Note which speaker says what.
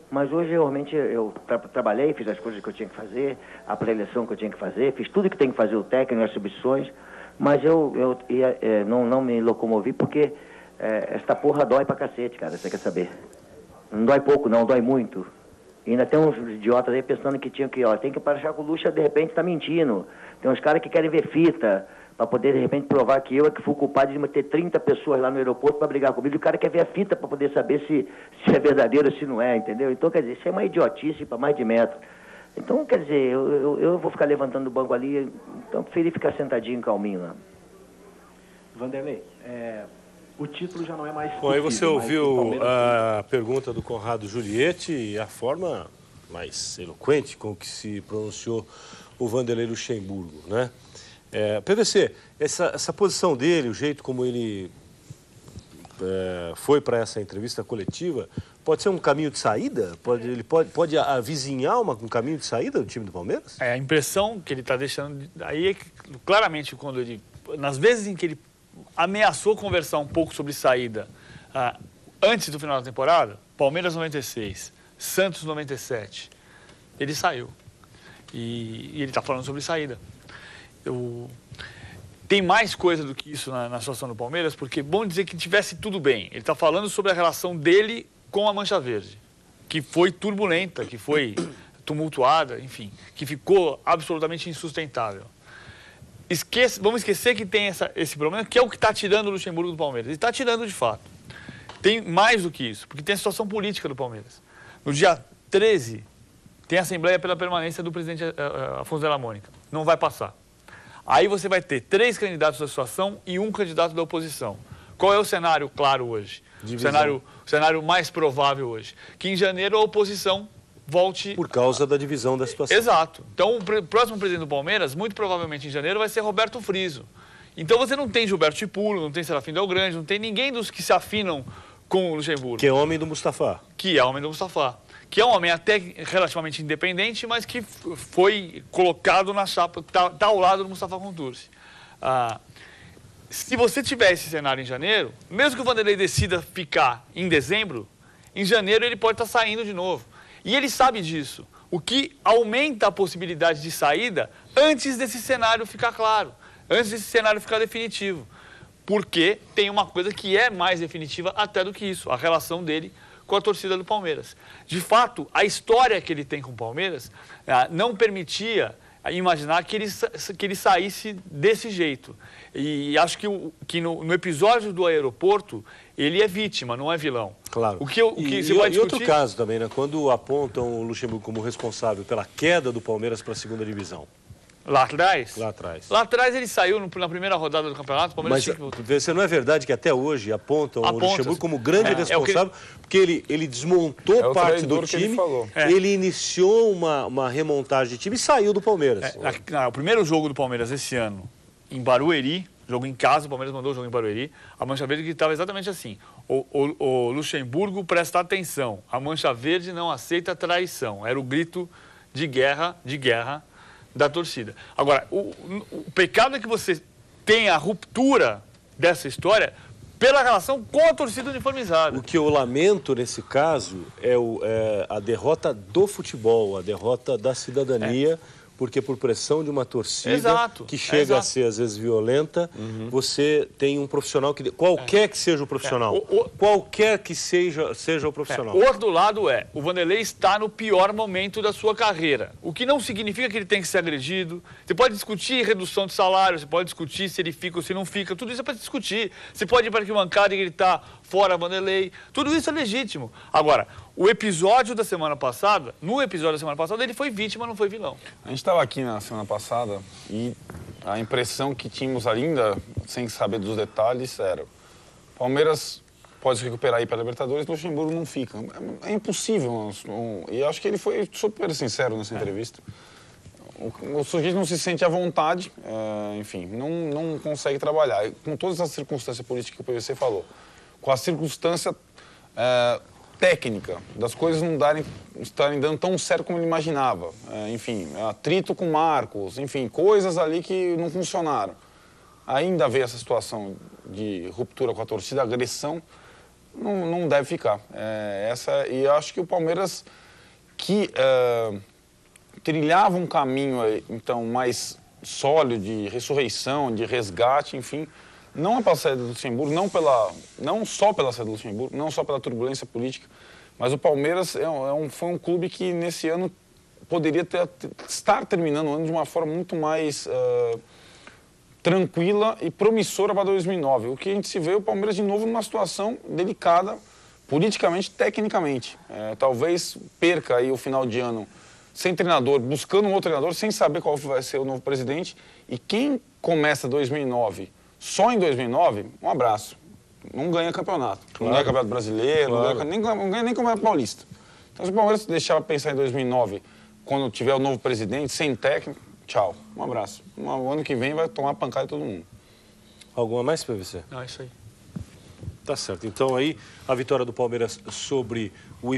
Speaker 1: Mas hoje, realmente, eu trabalhei, fiz as coisas que eu tinha que fazer, a pré-eleição que eu tinha que fazer, fiz tudo que tem que fazer o técnico, as substituições, mas eu não me locomovi porque esta porra dói pra cacete, cara, você quer saber? Não dói pouco, não, dói muito. E ainda tem uns idiotas aí pensando que tinha que, tem que parar com o Lucha, de repente tá mentindo. Tem uns caras que querem ver fita, para poder, de repente, provar que eu é que fui culpado de ter 30 pessoas lá no aeroporto para brigar comigo. E o cara quer ver a fita para poder saber se é verdadeiro ou se não é, entendeu? Então, quer dizer, isso é uma idiotice para mais de metro. Então, quer dizer, eu vou ficar levantando o banco ali, então preferi ficar sentadinho, calminho lá.
Speaker 2: Vanderlei, o título já não é mais
Speaker 3: Bom, aí você ouviu
Speaker 2: a
Speaker 3: pergunta do Conrado Juliette e a forma mais eloquente com que se pronunciou o Vanderlei Luxemburgo, né? PVC, essa posição dele, o jeito como ele foi para essa entrevista coletiva, pode ser um caminho de saída? Ele pode avizinhar um caminho de saída do time do Palmeiras?
Speaker 4: A impressão que ele está deixando aí é que, claramente, quando ele, nas vezes em que ele ameaçou conversar um pouco sobre saída antes do final da temporada, Palmeiras 96, Santos 97, ele saiu. E ele está falando sobre saída. Tem mais coisa do que isso na situação do Palmeiras, porque é bom dizer que tivesse tudo bem. Ele está falando sobre a relação dele com a Mancha Verde, que foi turbulenta, que foi tumultuada, enfim, que ficou absolutamente insustentável. Vamos esquecer que tem esse problema, que é o que está tirando o Luxemburgo do Palmeiras. Ele está tirando de fato. Tem mais do que isso, porque tem a situação política do Palmeiras. No dia 13, tem a Assembleia pela Permanência do presidente Afonso Della Mônica. Não vai passar. Aí você vai ter 3 candidatos da situação e 1 candidato da oposição. Qual é o cenário claro hoje? O cenário mais provável hoje? Que em janeiro a oposição volte...
Speaker 3: Por causa da divisão da situação.
Speaker 4: Exato. Então o próximo presidente do Palmeiras, muito provavelmente em janeiro, vai ser Roberto Friso. Então você não tem Gilberto Tipulo, não tem Serafim Del Grande, não tem ninguém dos que se afinam com o Luxemburgo.
Speaker 3: Que é homem do Mustafa.
Speaker 4: Que é homem do Mustafa. Que é um homem até relativamente independente, mas que foi colocado na chapa, está ao lado do Mustafa Contursi. Se você tiver esse cenário em janeiro, mesmo que o Vanderlei decida ficar em dezembro, em janeiro ele pode estar saindo de novo. E ele sabe disso, o que aumenta a possibilidade de saída antes desse cenário ficar claro, antes desse cenário ficar definitivo. Porque tem uma coisa que é mais definitiva até do que isso, a relação dele com a torcida do Palmeiras. De fato, a história que ele tem com o Palmeiras não permitia imaginar que ele saísse desse jeito. E acho que no episódio do aeroporto, ele é vítima, não é vilão.
Speaker 3: Claro. E outro caso também, né? Quando apontam o Luxemburgo como responsável pela queda do Palmeiras para a segunda divisão.
Speaker 4: Lá atrás?
Speaker 3: Lá atrás.
Speaker 4: Lá atrás ele saiu na primeira rodada do campeonato. O Palmeiras
Speaker 3: Mas não é verdade que até hoje apontam o Luxemburgo como grande responsável, porque ele desmontou parte do time, ele iniciou uma remontagem de time e saiu do Palmeiras.
Speaker 4: O primeiro jogo do Palmeiras esse ano, em Barueri, jogo em casa, o Palmeiras mandou o jogo em Barueri, a Mancha Verde gritava exatamente assim: o Luxemburgo presta atenção, a Mancha Verde não aceita traição. Era o grito de guerra da torcida. Agora, o pecado é que você tem a ruptura dessa história pela relação com a torcida uniformizada.
Speaker 3: O que eu lamento nesse caso é a derrota do futebol, a derrota da cidadania, porque por pressão de uma torcida que chega a ser às vezes violenta, você tem um profissional que qualquer que seja o profissional, qualquer que seja o profissional.
Speaker 4: O outro lado o Vanderlei está no pior momento da sua carreira, o que não significa que ele tem que ser agredido. Você pode discutir redução de salário, você pode discutir se ele fica ou se não fica, tudo isso é para discutir. Você pode ir para a arquibancada e gritar fora Vanderlei, tudo isso é legítimo. Agora, no episódio da semana passada, ele foi vítima, não foi vilão.
Speaker 5: A gente estava aqui na semana passada e a impressão que tínhamos ainda, sem saber dos detalhes, era: Palmeiras pode se recuperar aí para a Libertadores, Luxemburgo não fica. É impossível. E acho que ele foi super sincero nessa entrevista. O sujeito não se sente à vontade, enfim, não consegue trabalhar. Com todas as circunstâncias políticas que o PVC falou, com a circunstância técnica das coisas não estarem dando tão certo como ele imaginava. Enfim, atrito com Marcos, enfim, coisas ali que não funcionaram. Ainda veio essa situação de ruptura com a torcida, agressão. não deve ficar. E eu acho que o Palmeiras, que trilhava um caminho então mais sólido de ressurreição, de resgate, enfim, não é pela saída do Luxemburgo, não só pela saída do Luxemburgo, não só pela turbulência política, mas o Palmeiras foi um clube que nesse ano poderia estar terminando o ano de uma forma muito mais tranquila e promissora para 2009. O que a gente se vê o Palmeiras de novo numa situação delicada, politicamente, tecnicamente. Talvez perca aí o final de ano sem treinador, buscando um outro treinador, sem saber qual vai ser o novo presidente. E quem começa 2009 só em 2009, um abraço. Não ganha campeonato. Claro. Não ganha campeonato brasileiro, claro. não ganha nem campeonato paulista. Então, se o Palmeiras deixar pensar em 2009, quando tiver o novo presidente, sem técnico, tchau. Um abraço. O ano que vem vai tomar pancada de todo mundo.
Speaker 3: Alguma mais, PVC?
Speaker 4: Não, é isso aí.
Speaker 3: Tá certo. Então aí, a vitória do Palmeiras sobre o